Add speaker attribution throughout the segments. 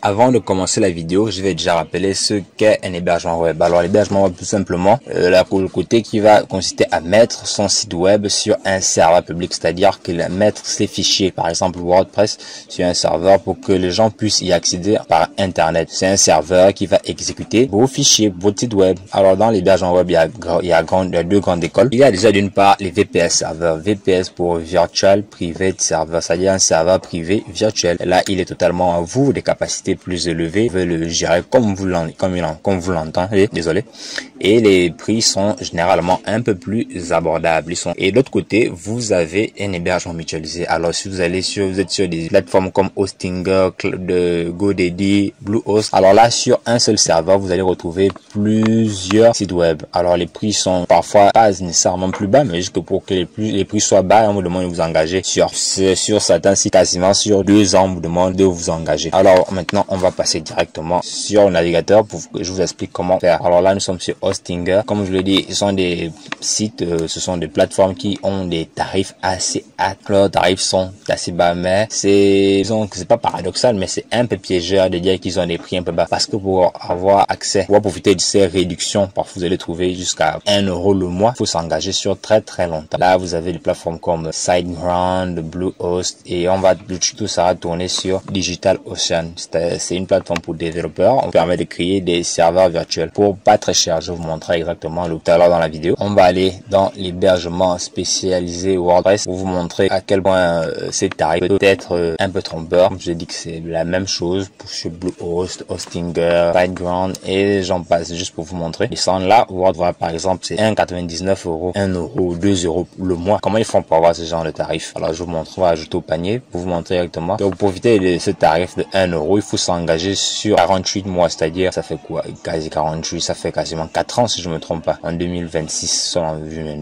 Speaker 1: Avant de commencer la vidéo, je vais déjà rappeler ce qu'est un hébergement web. Alors l'hébergement web, tout simplement, le côté qui va consister à mettre son site web sur un serveur public, c'est-à-dire qu'il va mettre ses fichiers, par exemple WordPress, sur un serveur pour que les gens puissent y accéder par Internet. C'est un serveur qui va exécuter vos fichiers, votre site web. Alors dans l'hébergement web, il y a deux grandes écoles. Il y a déjà d'une part les VPS serveurs. VPS pour Virtual Private Server, c'est-à-dire un serveur privé virtuel. Là, il est totalement à vous, des capacités plus élevées. Vous pouvez le gérer comme vous l'entendez. Désolé. Et les prix sont généralement un peu plus abordables. Et de l'autre côté, vous avez un hébergement mutualisé. Alors, si vous êtes sur des plateformes comme Hostinger, de GoDaddy, Bluehost. Alors là, sur un seul serveur, vous allez retrouver plusieurs sites web. Alors, les prix sont parfois pas nécessairement plus bas, mais juste pour que les prix soient bas, on vous demande de vous engager sur certains sites, quasiment sur 2 ans, on vous demande de vous engager. Alors, maintenant, on va passer directement sur le navigateur pour que je vous explique comment faire. Alors là, nous sommes sur Hostinger. Comme je l'ai dit, ce sont des sites, ce sont des plateformes qui ont des tarifs assez hauts. Leurs tarifs sont assez bas, mais c'est pas paradoxal, mais c'est un peu piégeur de dire qu'ils ont des prix un peu bas, parce que pour avoir accès, pour profiter de ces réductions, parfois vous allez trouver jusqu'à 1 euro le mois. Il faut s'engager sur très longtemps. Là, vous avez des plateformes comme SiteGround, Bluehost, et tout ça va tourner sur DigitalOcean. C'est une plateforme pour développeurs. On permet de créer des serveurs virtuels pour pas très cher. Je vais vous montrer exactement tout à l'heure dans la vidéo. On va aller dans l'hébergement spécialisé WordPress pour vous montrer à quel point ces tarifs peut être un peu trompeur. Je dis que c'est la même chose pour sur Bluehost, Hostinger, SiteGround et j'en passe, juste pour vous montrer. Et sans là, WordPress par exemple, c'est 1,99 €, 1 euro, 2 € le mois. Comment ils font pour avoir ce genre de tarif? Alors je vous montre, on va ajouter au panier pour vous montrer directement. Donc pour profiter de ce tarif de 1 euro, il faut s'engager sur 48 mois, c'est-à-dire ça fait quoi? Quasi 48, ça fait quasiment 4 ans si je me trompe pas. En 2026,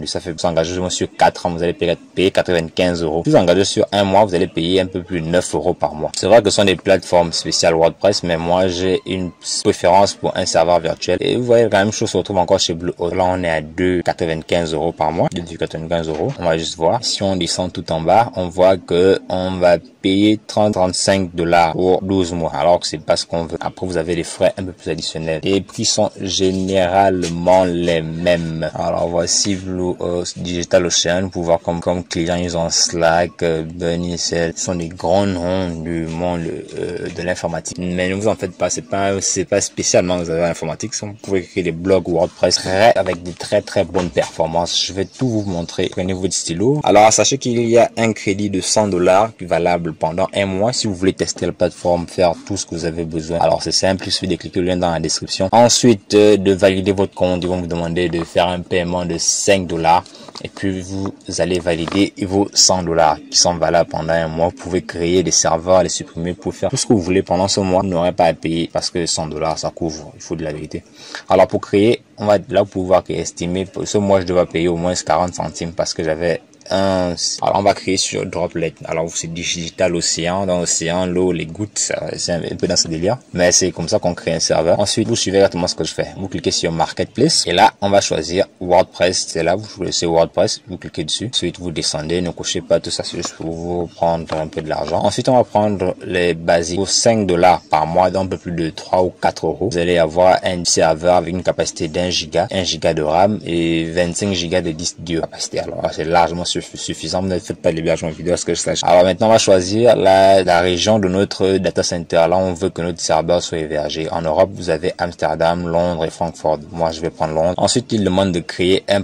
Speaker 1: ça fait s'engager sur 4 ans, vous allez payer 95 €. Si vous engagez sur 1 mois, vous allez payer un peu plus de 9 € par mois. C'est vrai que ce sont des plateformes spéciales WordPress, mais moi j'ai une préférence pour un serveur virtuel. Et vous voyez, la même chose se retrouve encore chez Bluehost. Là, on est à 2,95 € par mois, 2,95 €. On va juste voir. Si on descend tout en bas, on voit que on va payer 35 $ pour 12 mois, alors que c'est pas ce qu'on veut. Après, vous avez les frais un peu plus additionnels. Les prix sont généralement les mêmes. Alors, voici Bluehost, DigitalOcean, pour voir comme clients, ils ont Slack, Bunny, ce sont des grands noms du monde de l'informatique. Mais ne vous en faites pas, c'est pas spécialement que vous avez l'informatique. Vous pouvez créer des blogs WordPress avec des très bonnes performances. Je vais tout vous montrer. Prenez votre stylo. Alors, sachez qu'il y a un crédit de 100 $ valable pendant 1 mois si vous voulez tester la plateforme, faire tout ce que vous avez besoin. Alors, c'est simple, il suffit de cliquer le lien dans la description. Ensuite, de valider votre compte. Ils vont vous demander de faire un paiement de 5 $. Et puis, vous allez valider vos 100 $ qui sont valables pendant 1 mois. Vous pouvez créer des serveurs, les supprimer pour faire tout ce que vous voulez pendant ce mois. Vous n'aurez pas à payer parce que 100 $, ça couvre. Il faut de la vérité. Alors, pour créer, on va là pouvoir estimer. Pour ce mois, je devais payer au moins 40 centimes parce que j'avais alors on va créer sur Droplet. Alors c'est DigitalOcean, dans l'océan, l'eau, les gouttes, c'est un peu dans ce délire, mais c'est comme ça qu'on crée un serveur. Ensuite, vous suivez exactement ce que je fais. Vous cliquez sur Marketplace et là on va choisir WordPress. C'est là vous choisissez WordPress, vous cliquez dessus. Ensuite vous descendez, ne cochez pas tout ça, c'est juste pour vous prendre un peu de l'argent. Ensuite on va prendre les basiques pour 5 $ par mois, d'un peu plus de 3 ou 4 €. Vous allez avoir un serveur avec une capacité d'1 giga, 1 giga de RAM et 25 gigas de disque dur capacité. Alors c'est largement suffisant. Ne faites pas l'hébergement vidéo, à ce que je sache. Alors maintenant on va choisir la région de notre data center. Là on veut que notre serveur soit hébergé. En Europe vous avez Amsterdam, Londres et Francfort. Moi je vais prendre Londres. Ensuite il demande de créer un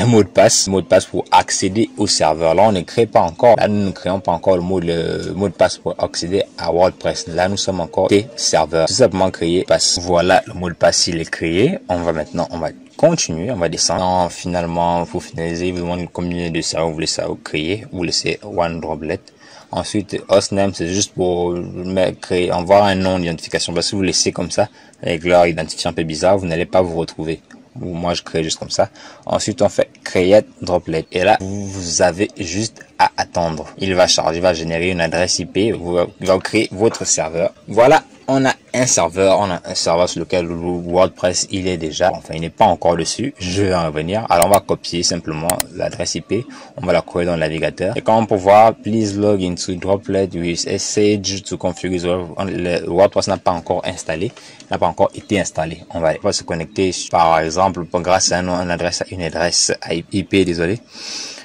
Speaker 1: mot de passe pour accéder au serveur. Là on ne crée pas encore. Là nous ne créons pas encore le mot de passe pour accéder à WordPress. Là nous sommes encore des serveurs. Tout simplement créer passe. Voilà, le mot de passe il est créé. On va continuer, on va descendre. Non, finalement, pour finaliser, vous demandez combien de serveurs vous voulez ça créer. Vous laissez one droplet. Ensuite, hostname, c'est juste pour créer, avoir un nom d'identification. Parce que si vous laissez comme ça, avec leur identifiant un peu bizarre, vous n'allez pas vous retrouver. Moi, je crée juste comme ça. Ensuite, on fait create droplet. Et là, vous avez juste à attendre. Il va charger, il va générer une adresse IP. Il va créer votre serveur. Voilà. on a un serveur sur lequel WordPress il est déjà, enfin il n'est pas encore dessus, je vais en revenir. Alors on va copier simplement l'adresse IP, on va la coller dans le navigateur et comme on peut voir, please log into Droplet with SSH to configure. Le WordPress n'a pas encore installé, n'a pas encore été installé. On va se connecter par exemple grâce à une adresse IP, désolé.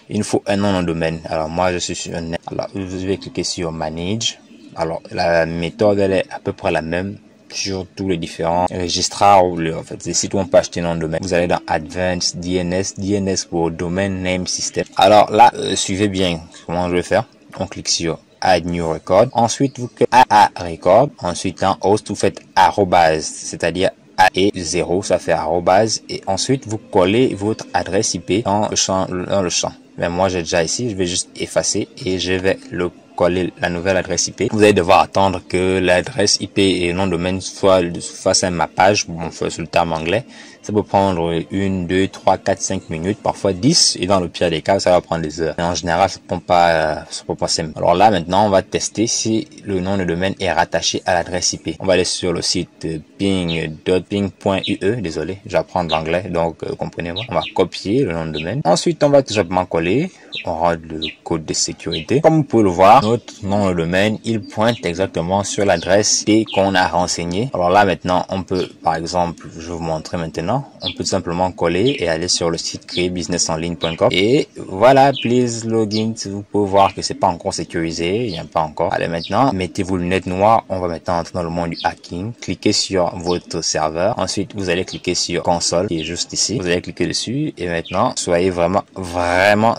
Speaker 1: Il nous faut un nom de domaine. Alors moi je suis sur un, alors je vais cliquer sur Manage. Alors la méthode elle est à peu près la même sur tous les différents registrars ou en fait les sites où on peut acheter un nom de domaine. Vous allez dans Advanced DNS pour Domain Name System. Alors là suivez bien comment je vais faire. On clique sur Add New Record. Ensuite vous cliquez AA Record. Ensuite en host vous faites arrobase, c'est-à-dire A et 0, ça fait arrobase, et ensuite vous collez votre adresse IP dans le champ. Mais moi j'ai déjà ici, je vais juste effacer et je vais le coller la nouvelle adresse IP. Vous allez devoir attendre que l'adresse IP et nom de domaine soit face à un mappage, bon, sur le terme anglais. Ça peut prendre 1, 2, 3, 4, 5 minutes, parfois 10, et dans le pire des cas, ça va prendre des heures. Mais en général, ça prend pas simple. Alors là, maintenant, on va tester si le nom de domaine est rattaché à l'adresse IP. On va aller sur le site ping.ue, désolé, j'apprends de l'anglais, donc comprenez-moi. On va copier le nom de domaine. Ensuite, on va tout simplement coller. On rentre le code de sécurité. Comme vous pouvez le voir, notre nom de domaine, il pointe exactement sur l'adresse IP qu'on a renseignée. Alors là, maintenant, on peut, par exemple, je vais vous montrer maintenant. On peut tout simplement coller et aller sur le site créerbusinessenligne.com et voilà, please login. Vous pouvez voir que c'est pas encore sécurisé, il n'y a pas encore. Allez, maintenant, mettez vos lunettes noires. On va maintenant entrer dans le monde du hacking. Cliquez sur votre serveur. Ensuite, vous allez cliquer sur console qui est juste ici. Vous allez cliquer dessus et maintenant, soyez vraiment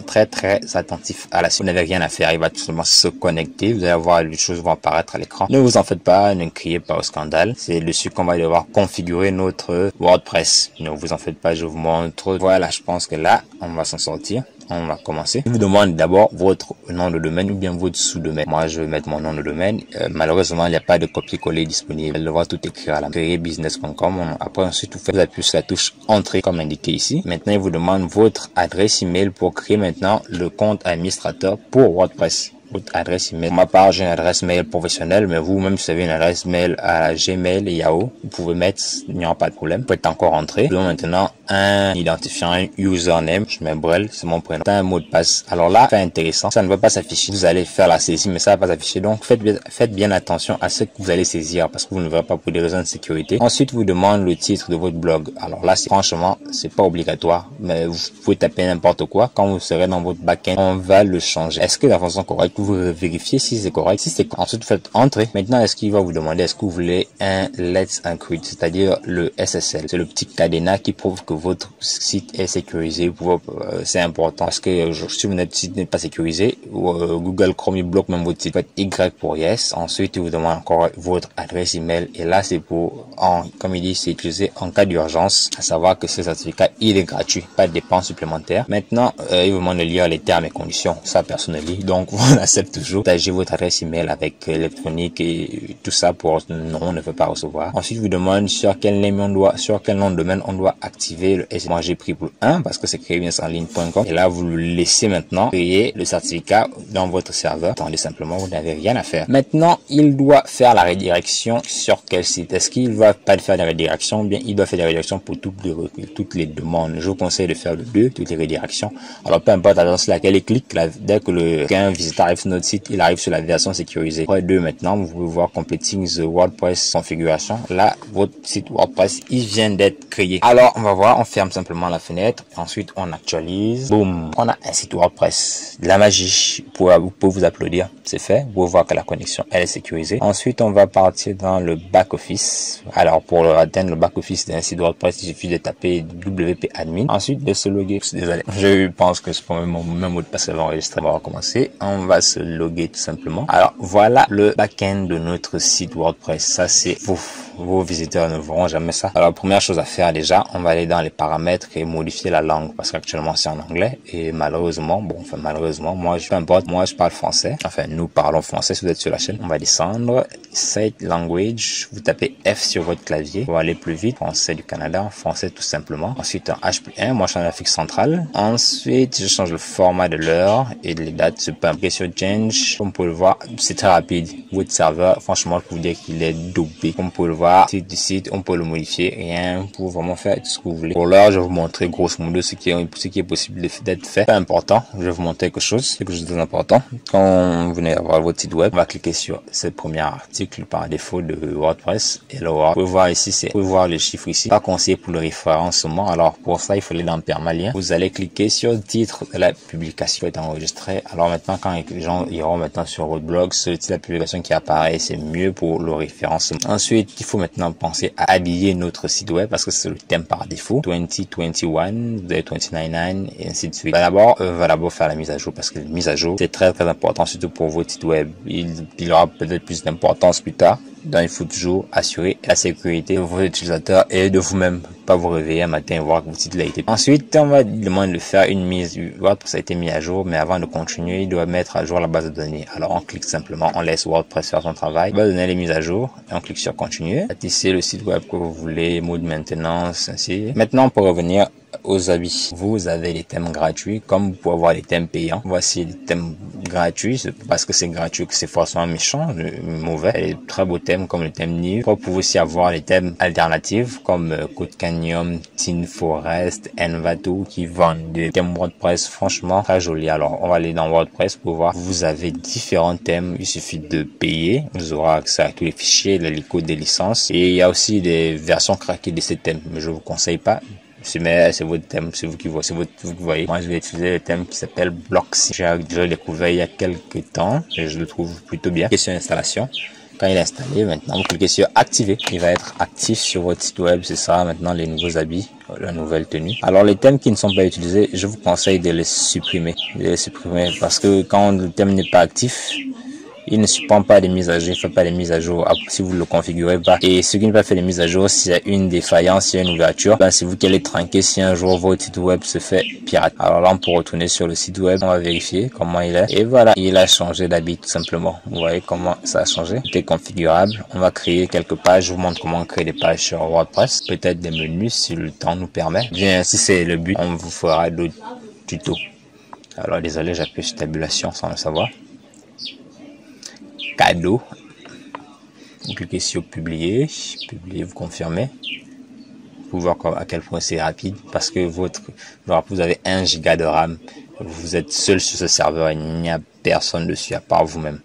Speaker 1: très attentif à la suite. Vous n'avez rien à faire. Il va tout simplement se connecter. Vous allez voir les choses vont apparaître à l'écran. Ne vous en faites pas, ne criez pas au scandale. C'est dessus qu'on va devoir configurer notre WordPress. Ne vous en faites pas, je vous montre. Voilà, je pense que là, on va s'en sortir. On va commencer. Je vous demande d'abord votre nom de domaine ou bien votre sous-domaine. Moi, je vais mettre mon nom de domaine. Malheureusement, il n'y a pas de copier-coller disponible. Vous allez voir tout écrit à la créerbusiness.com. Après, ensuite, vous appuyez sur la touche entrée comme indiqué ici. Maintenant, il vous demande votre adresse email pour créer maintenant le compte administrateur pour WordPress. Votre adresse email. Pour ma part, j'ai une adresse mail professionnelle, mais vous-même, si vous avez une adresse mail à Gmail et Yahoo, vous pouvez mettre, il n'y aura pas de problème. Vous pouvez encore entrer. Nous maintenant un identifiant, un username. Je mets Brel, c'est mon prénom. Un mot de passe. Alors là, c'est intéressant. Ça ne va pas s'afficher. Vous allez faire la saisie, mais ça ne va pas s'afficher. Donc, faites bien attention à ce que vous allez saisir parce que vous ne verrez pas pour des raisons de sécurité. Ensuite, vous demande le titre de votre blog. Alors là, franchement, c'est pas obligatoire, mais vous pouvez taper n'importe quoi. Quand vous serez dans votre backend, on va le changer. Est-ce que la façon correcte, vous vérifiez si c'est correct. Si c'est ensuite, vous faites entrer. Maintenant, est-ce qu'il va vous demander, est-ce que vous voulez un Let's Encrypt, c'est-à-dire le SSL. C'est le petit cadenas qui prouve que votre site est sécurisé. C'est important parce que si votre site n'est pas sécurisé, Google Chrome il bloque même votre site. Faites Y pour yes. Ensuite, il vous demande encore votre adresse email. Et là, c'est pour, comme il dit, c'est utilisé en cas d'urgence. À savoir que ce certificat, il est gratuit. Pas de dépenses supplémentaires. Maintenant, il vous demande de lire les termes et conditions. Ça, personne ne lit. Donc, on accepte toujours. Partagez votre adresse email avec électronique et tout ça pour non, on ne veut pas recevoir. Ensuite, vous demande sur quel nom de domaine on doit activer le SSL. Moi, j'ai pris pour le 1 parce que c'est créerbusinessenligne.com. Et là, vous le laissez maintenant créer le certificat dans votre serveur. Attendez simplement, vous n'avez rien à faire. Maintenant, il doit faire la redirection sur quel site? Est-ce qu'il va pas faire la redirection? Bien, il doit faire la redirection pour toutes les demandes. Je vous conseille de faire le 2, toutes les redirections. Alors, peu importe l'adresse laquelle il clique, dès que un visiteur arrive sur notre site, il arrive sur la version sécurisée. Après 2 maintenant, vous pouvez voir Completing the WordPress configuration. Là, votre site WordPress, il vient d'être créé. Alors, on va voir, on ferme simplement la fenêtre. Ensuite, on actualise. Boum, on a un site WordPress. De la magie. Vous pouvez vous applaudir. C'est fait. Vous pouvez voir que la connexion, elle est sécurisée. Ensuite, on va partir dans le back-office. Alors, pour atteindre le back-office d'un site WordPress, il suffit de taper WP admin. Ensuite, de se loguer. Désolé. Je pense que c'est pas mon même mot de passe avant enregistré. On va recommencer. On va se loguer tout simplement. Alors voilà le back-end de notre site WordPress. Ça c'est vos visiteurs ne verront jamais ça. Alors, première chose à faire déjà, on va aller dans les paramètres et modifier la langue parce qu'actuellement c'est en anglais et malheureusement, moi peu importe, moi je parle français. Enfin, nous parlons français si vous êtes sur la chaîne. On va descendre, Set Language, vous tapez F sur votre clavier pour aller plus vite. Français du Canada, français tout simplement. Ensuite, un H+1, moi je suis en Afrique centrale. Ensuite, je change le format de l'heure et les dates. Je peux appuyer sur Change. Comme vous pouvez le voir, c'est très rapide. Votre serveur, franchement, je peux vous dire qu'il est dopé. Comme vous pouvez le voir, du site, on peut le modifier. Rien pour vraiment faire tout ce que vous voulez. Pour l'heure, je vais vous montrer grosso modo ce qui est possible d'être fait. Pas important. Je vais vous montrer quelque chose de très important. Quand vous venez avoir votre site web, on va cliquer sur ce premier article par défaut de WordPress. Et là, vous pouvez voir ici, vous pouvez voir les chiffres ici. Pas conseillé pour le référencement. Alors pour ça, il faut aller dans permalien. Vous allez cliquer sur le titre de la publication est enregistrée. Alors maintenant, quand les gens iront maintenant sur votre blog, ce titre de la publication qui apparaît, c'est mieux pour le référencement. Ensuite, il faut maintenant penser à habiller notre site web parce que c'est le thème par défaut. 2021, vous avez 2099 et ainsi de suite. D'abord, va d'abord faire la mise à jour parce que la mise à jour, c'est très important, surtout pour votre site web. Il aura peut-être plus d'importance plus tard. Donc, il faut toujours assurer la sécurité de vos utilisateurs et de vous-même. Pas vous réveiller un matin et voir que votre site a été. Ensuite, on va demander de faire une mise. WordPress a été mis à jour, mais avant de continuer, il doit mettre à jour la base de données. Alors, on clique simplement, on laisse WordPress faire son travail. Il va donner les mises à jour et on clique sur continuer. Bâtissez le site web que vous voulez, mode maintenance, ainsi. Maintenant, on peut revenir aux habits. Vous avez les thèmes gratuits, comme vous pouvez avoir les thèmes payants. Voici les thèmes gratuits, c'est parce que c'est gratuit que c'est forcément méchant, mauvais. Et très beaux thèmes comme le thème New. Vous pouvez aussi avoir les thèmes alternatifs comme Code Canyon, Teen Forest, Envato qui vendent des thèmes WordPress franchement très jolis. Alors on va aller dans WordPress pour voir. Vous avez différents thèmes, il suffit de payer. Vous aurez accès à tous les fichiers, les codes des licences. Et il y a aussi des versions craquées de ces thèmes, mais je vous conseille pas. Mais c'est votre thème, c'est vous qui voyez, Moi, je vais utiliser le thème qui s'appelle Blocksy. J'ai découvert il y a quelques temps et je le trouve plutôt bien. Question d'installation. Quand il est installé, maintenant, vous cliquez sur activer. Il va être actif sur votre site web. C'est ça, maintenant, les nouveaux habits, la nouvelle tenue. Alors, les thèmes qui ne sont pas utilisés, je vous conseille de les supprimer. Parce que quand le thème n'est pas actif, il ne supporte pas les mises à jour, il ne fait pas les mises à jour si vous ne le configurez pas. Et ce qui ne va pas faire les mises à jour, s'il y a une défaillance, s'il y a une ouverture, ben c'est vous qui allez trinquer si un jour votre site web se fait pirate. Alors là, pour retourner sur le site web, on va vérifier comment il est. Et voilà, il a changé d'habit tout simplement. Vous voyez comment ça a changé. Tout est configurable. On va créer quelques pages. Je vous montre comment créer des pages sur WordPress. Peut-être des menus si le temps nous permet. Bien, si c'est le but, on vous fera d'autres tutos. Alors désolé, j'appuie sur tabulation sans le savoir. Cadeau, vous cliquez sur publier, vous confirmez. Vous voir à quel point c'est rapide parce que vous avez 1 giga de RAM. Vous êtes seul sur ce serveur, il n'y a personne dessus à part vous-même.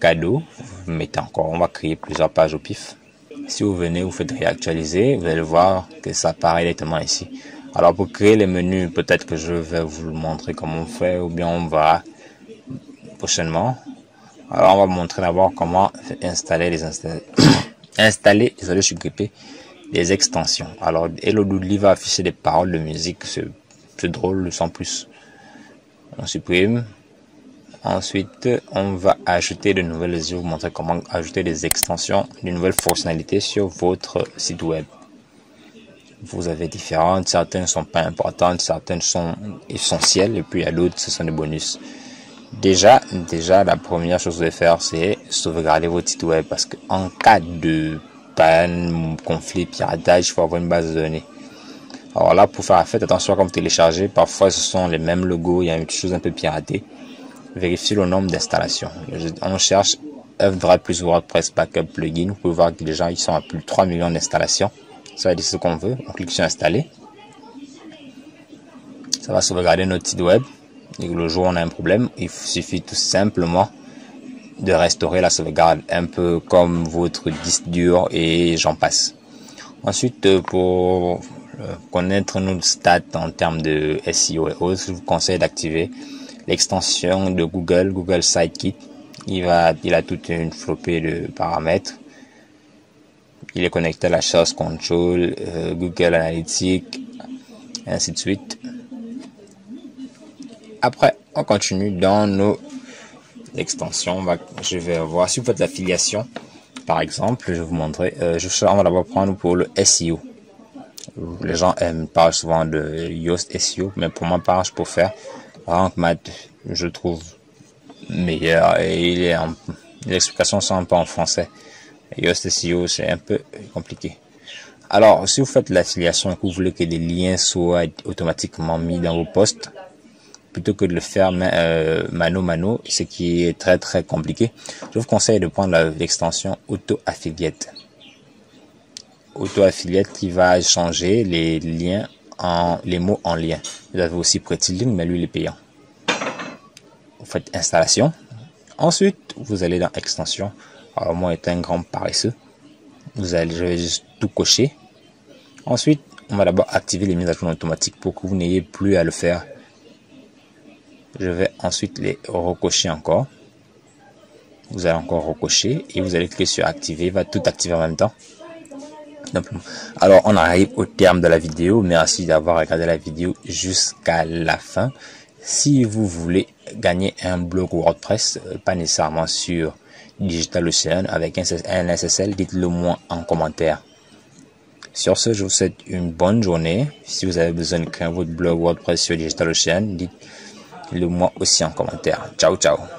Speaker 1: Cadeau, vous mettez encore, on va créer plusieurs pages au pif. Si vous venez, vous faites réactualiser, vous allez voir que ça apparaît directement ici. Alors pour créer les menus, peut-être que je vais vous le montrer comment on fait ou bien on va prochainement. Alors, on va vous montrer d'abord comment installer désolé, je suis grippé, les extensions. Alors, Hello Doodly va afficher des paroles de musique, c'est drôle, sans plus. On supprime. Ensuite, on va ajouter de nouvelles, je vais vous montrer comment ajouter des extensions, de nouvelles fonctionnalités sur votre site web. Vous avez différentes, certaines ne sont pas importantes, certaines sont essentielles, et puis il y a d'autres, ce sont des bonus. Déjà, la première chose que vous devez faire, c'est sauvegarder votre site web parce que en cas de panne, conflit, piratage, il faut avoir une base de données. Alors là, pour faire faites attention comme télécharger, parfois ce sont les mêmes logos, il y a une chose un peu piratée. Vérifiez le nombre d'installations. On cherche F-Drive plus WordPress Backup Plugin. Vous pouvez voir que déjà ils sont à plus de 3 millions d'installations. Ça va dire ce qu'on veut. On clique sur installer. Ça va sauvegarder notre site web. Et le jour où on a un problème, il suffit tout simplement de restaurer la sauvegarde, un peu comme votre disque dur et j'en passe. Ensuite, pour connaître nos stats en termes de SEO et autres, je vous conseille d'activer l'extension de Google Sitekit. Il a toute une flopée de paramètres. Il est connecté à la Source Control, Google Analytics, et ainsi de suite. Après, on continue dans nos extensions. Je vais voir si vous faites l'affiliation. par exemple, je vais vous montrer. On va d'abord prendre pour le SEO. Les gens parlent souvent de Yoast SEO, mais pour ma part, je préfère Rank Math. Je trouve meilleur et les explications sont un peu en français. Yoast SEO, c'est un peu compliqué. Alors, si vous faites l'affiliation et que vous voulez que des liens soient automatiquement mis dans vos posts, plutôt que de le faire mano, ce qui est très compliqué, je vous conseille de prendre l'extension Auto Affiliate. Auto Affiliate qui va changer les liens les mots en lien. Vous avez aussi Pretty Link, mais lui il est payant. Vous faites installation. Ensuite, vous allez dans extension. Alors moi étant un grand paresseux, je vais juste tout cocher. Ensuite, on va d'abord activer les mises à jour automatiques pour que vous n'ayez plus à le faire. Je vais ensuite les recocher encore. Vous allez encore recocher et vous allez cliquer sur activer. Il va tout activer en même temps. Alors, on arrive au terme de la vidéo. Merci d'avoir regardé la vidéo jusqu'à la fin. Si vous voulez gagner un blog WordPress, pas nécessairement sur DigitalOcean avec un SSL, dites-le moi en commentaire. Sur ce, je vous souhaite une bonne journée. Si vous avez besoin de créer votre blog WordPress sur DigitalOcean, dites-le moi aussi en commentaire. Ciao, ciao.